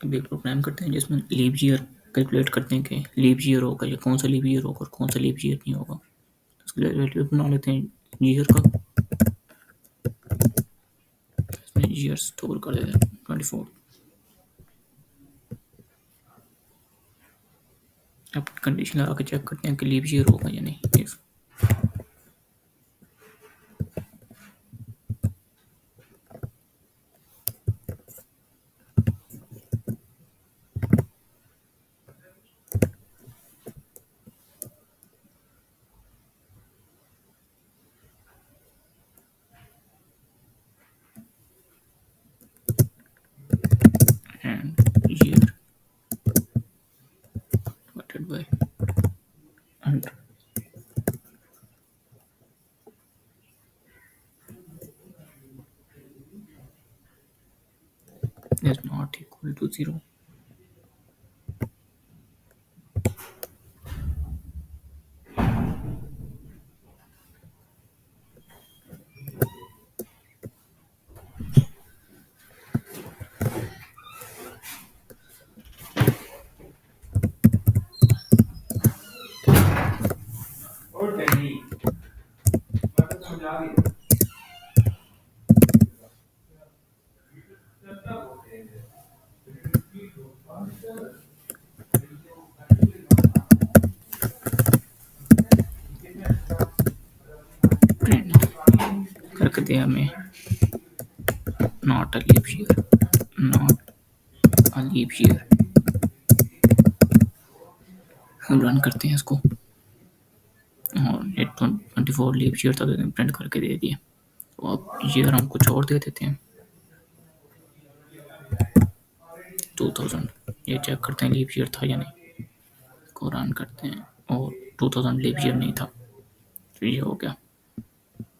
अब एक प्रोग्राम करते हैं जिसमें लीप ईयर कैलकुलेट करते हैं कि लीप ईयर होगा या कौन सा लीप ईयर होगा और कौन सा लीप ईयर नहीं होगा। उसके लिए वेरिएबल बना लेते हैं ईयर का, इसमें ईयर स्टोर कर देते हैं 24। अब कंडीशन लगा के चेक करते हैं कि लीप ईयर होगा या नहीं। If and year divided by 100 is not equal to 0. Print करके दिया हमें not a leap year, not a leap year. हम रन करते हैं इसको और ये 24 लीप ईयर तक प्रिंट करके दे दिए। तो अब ईयर हम कुछ और दे देते हैं 2000। ये चेक करते हैं लीप ईयर था या नहीं, को रन करते हैं और 2000 लीप ईयर नहीं था, तो ये हो गया।